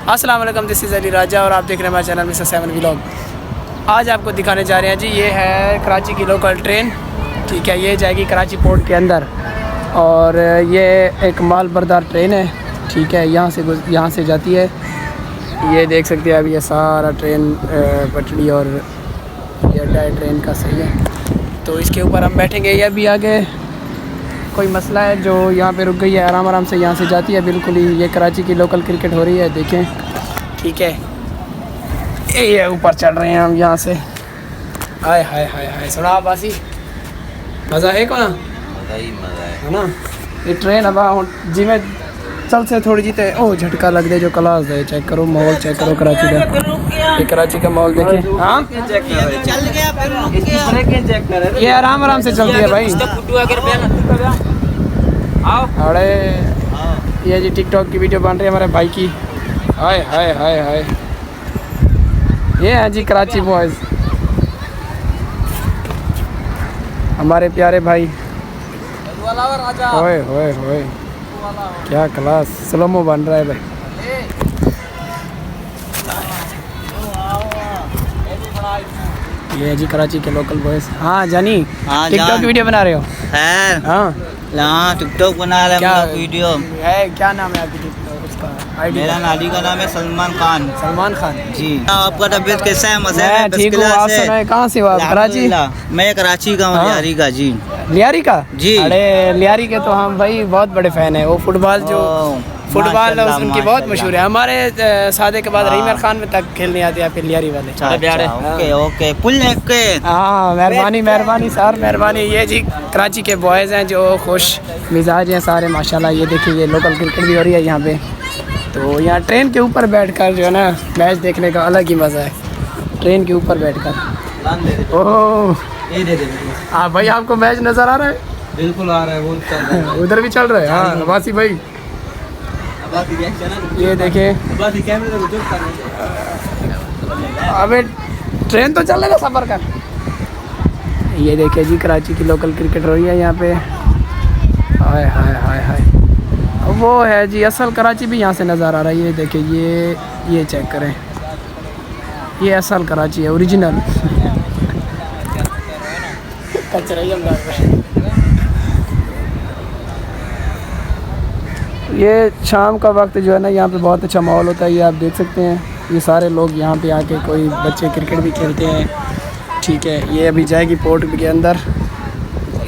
अस्सलाम वालेकुम, this is Ali राजा और आप देख रहे हैं हमारे चैनल मिस्टर 7 व्लॉग। आज आपको दिखाने जा रहे हैं जी, ये है कराची की लोकल ट्रेन। ठीक है, ये जाएगी कराची पोर्ट के अंदर और ये एक माल बरदार ट्रेन है। ठीक है, यहाँ से जाती है। ये देख सकते हैं, अब ये सारा ट्रेन पटड़ी और ये अड्डा है ट्रेन का, सही है। तो इसके ऊपर हम बैठेंगे। ये अभी आगे कोई मसला है जो यहाँ पे रुक गई है, आराम आराम से यहाँ से जाती है बिल्कुल ही। ये कराची की लोकल क्रिकेट हो रही है, देखें। ठीक है, ये ऊपर चढ़ रहे हैं हम यहाँ से। हाय हाय हाय हाय, सुना बासी, मज़ा है को ना? मज़ा ही मज़ा है ना। ये ट्रेन अब जी में चल से थोड़ी जीते ओ झटका लग दे जो क्लास है। चेक करो माहौल, चेक करो कराची का। ये कराची का माहौल देखें। हाँ, चल गया फिर ये आराम आराम से चलती है भाई। अरे ये जी टिकटॉक की वीडियो बन रही है हमारे भाई की। हाय हाय हाय हाय, ये है जी कराची बॉयज़, हमारे प्यारे भाई। होए होए होए, क्या क्लास स्लोमो बन रहा है भाई। ये है जी कराची के लोकल बॉयज़। हाँ जानी, टिकटॉक की वीडियो बना रहे हो? हाँ, टिकटॉक बना रहे हैं वीडियो है। क्या नाम है आपकी उसका आईडी? मेरा नाली का नाम है सलमान खान। सलमान खान जी। आपका तबीयत कैसा है? मज़े में? ठीक हूँ, आप सुनाए कहाँ से हो आप? कराची? मैं कराची का हूँ, लियारी का जी। लियारी का जी। अरे लियारी के तो हम भाई बहुत बड़े फ़ैन हैं। वो फुटबॉल उनकी बहुत मशहूर है। हमारे सादे के बाद रहीम खान में तक खेलने आते हैं फिर लियारी वाले। ओके ओके, पुल के। हाँ, मेहरबानी मेहरबानी सर, मेहरबानी। ये जी कराची के बॉयज़ हैं जो खुश मिजाज हैं सारे माशाल्लाह। ये देखिए, ये लोकल क्रिकेट भी हो रही है यहाँ पे। तो यहाँ ट्रेन के ऊपर बैठकर जो है ना मैच देखने का अलग ही मज़ा है। ट्रेन के ऊपर बैठकर। ओह हाँ भाई, आपको मैच नज़र आ रहा है? बिल्कुल आ रहा है, वो चल रहा है। उधर भी चल रहा है। हाँ वासी भाई, ये देखे। अबे ट्रेन तो चल रहा, सफ़र कर। ये देखे जी कराची की लोकल क्रिकेट हो रही है यहाँ पे। हाय हाय हाय हाय, वो है जी असल कराची भी यहाँ से नज़र आ रहा है। ये देखे, ये चेक करें, ये असल कराची है, ओरिजिनल। ये शाम का वक्त जो है ना यहाँ पे बहुत अच्छा माहौल होता है। ये आप देख सकते हैं, ये सारे लोग यहाँ पे आके, कोई बच्चे क्रिकेट भी खेलते हैं। ठीक है, ये अभी जाएगी पोर्ट के अंदर।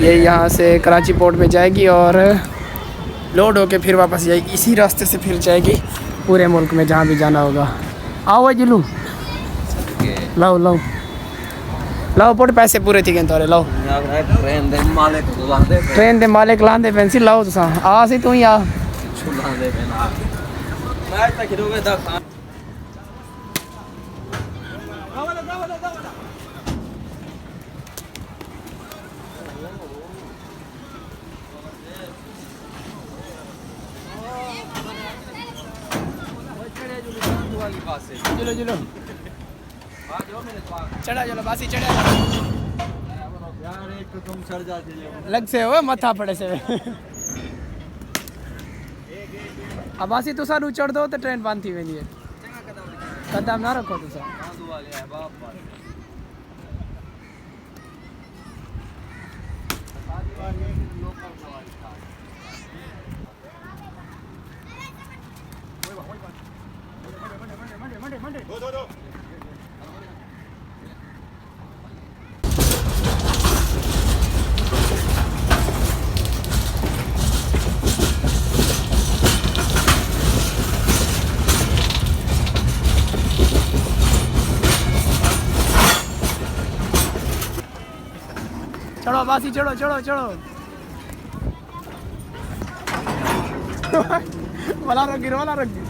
ये यहाँ से कराची पोर्ट में जाएगी और लोड होके फिर वापस जाएगी। इसी रास्ते से फिर जाएगी पूरे मुल्क में जहाँ भी जाना होगा। आओ जिलू, लाओ लाओ लाओ पोट, पैसे पूरे थी थोड़े लाओ। ट्रेन दे मालिक लांदे पेंसिल लाओ तुसा। आ सी तू ही आ। चलो चलो चढ़ा, चलो बासी चढ़ा यार, एक तो तुम चढ़ जाते हो लग से हो मथा पड़े से। अब बासी तो सारू चढ़ दो तो ट्रेन बंद थी वेंदी है। कदम ना रखो तुसा। चढ़ो बासी, चढ़ो चढ़ो चढ़ो। वाला रखी, वाला रखी।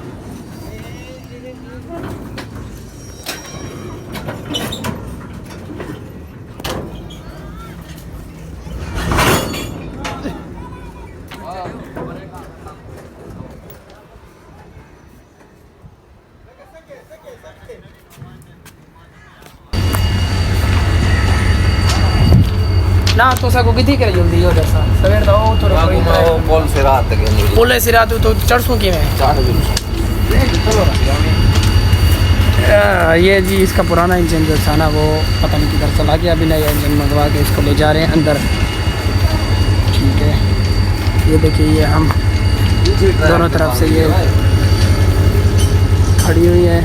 ना तो सको कितनी करे जल्दी हो जैसा सवेर दा ओ थोड़ा पुल से रात तक पुल से रात तो चढ़सू की में चार ये जी इसका पुराना इंजन जो था ना वो पता नहीं किधर चला गया। अभी नया इंजन मंगवा के इसको ले जा रहे हैं अंदर। ठीक है, ये देखिए ये हम दोनों तरफ से ये खड़ी हुई है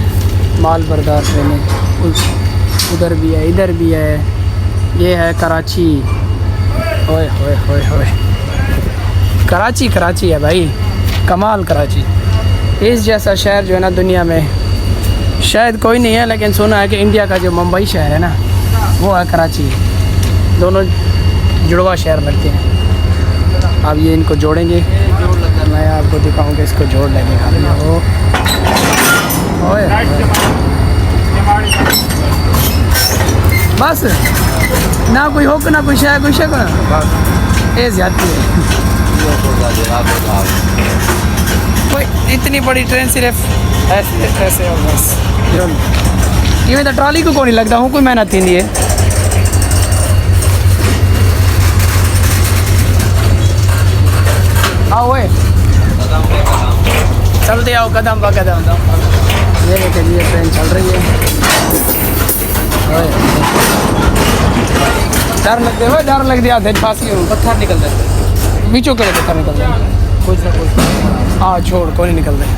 माल बर्दार ट्रेनें। उधर भी है, इधर भी है। ये है कराची। ओए होए होए होए, कराची कराची है भाई, कमाल कराची। इस जैसा शहर जो है ना दुनिया में शायद कोई नहीं है, लेकिन सुना है कि इंडिया का जो मुंबई शहर है ना वो है कराची। दोनों जुड़वा शहर लगते हैं। अब ये इनको जोड़ेंगे, मैं आपको दिखाऊंगा इसको जोड़ लेंगे खाली वो। ओए बस ना कोई हो ना कोई शहर कोई शक ना ये जाती है। कोई इतनी बड़ी ट्रेन सिर्फ ऐसे ऐसे और बस ये तो ट्रॉली को कौन नहीं लगता हूँ कोई मेहनत थी नहीं है। आओ ओए चलते आओ कदम ब कदम। ये देखिए ये ट्रेन चल रही है। डर लगते हो, डर लग दिया थे फांसी पत्थर निकल जाते बीचों के पत्थर निकल जाए कुछ ना कुछ। हाँ छोड़ कोई नहीं निकल रहे।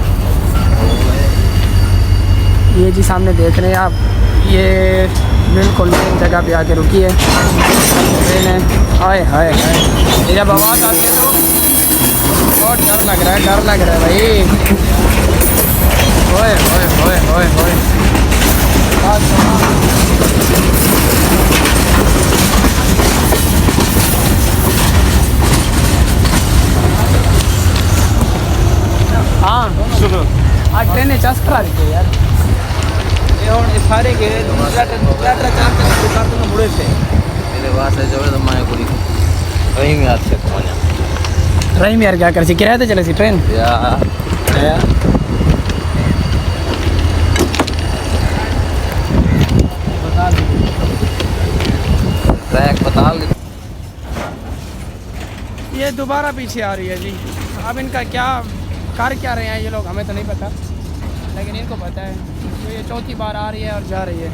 ये जी सामने देख रहे हैं आप, ये बिल्कुल मेन जगह पे आके रुकी है ट्रेन है। हाय हाय हाय, जब आवाज़ आती है तो बहुत डर लग रहा है, डर लग रहा है भाई। ओए ओए ओए ओए ओए, हाँ सुनो आज ट्रेनें चस करा देते यार। ये और सारे के चार मुड़े थे मेरे पास है जो मैं पूरी कहीं में आते कोना रही में यार क्या कर सी किराए तो चले सी ट्रेन या ट्रैक बता ले। ये दोबारा पीछे आ रही है जी। अब इनका क्या कर क्या रहे हैं ये लोग हमें तो नहीं पता, लेकिन इनको पता है। तो ये चौथी बार आ रही है और जा रही है।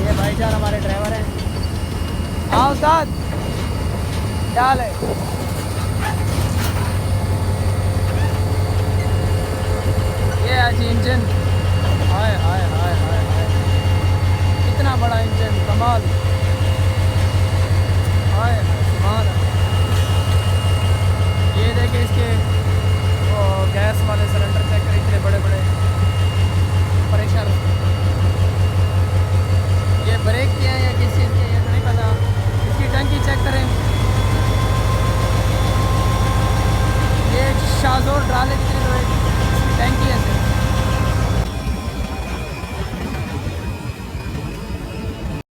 ये भाईजान हमारे ड्राइवर हैं। आओ साथ डाल है। ये है जी इंजन। हाय हाय हाय हाय हाय, कितना बड़ा इंजन, कमाल। हाय सुभान अल्लाह। ये देखिए इसके गैस वाले सिलेंडर चेक करें, इतने बड़े बड़े प्रेशर। ये ब्रेक किए हैं या किस चीज़ के ये तो नहीं पता। इसकी टंकी चेक करें। ये शाहजोर डाले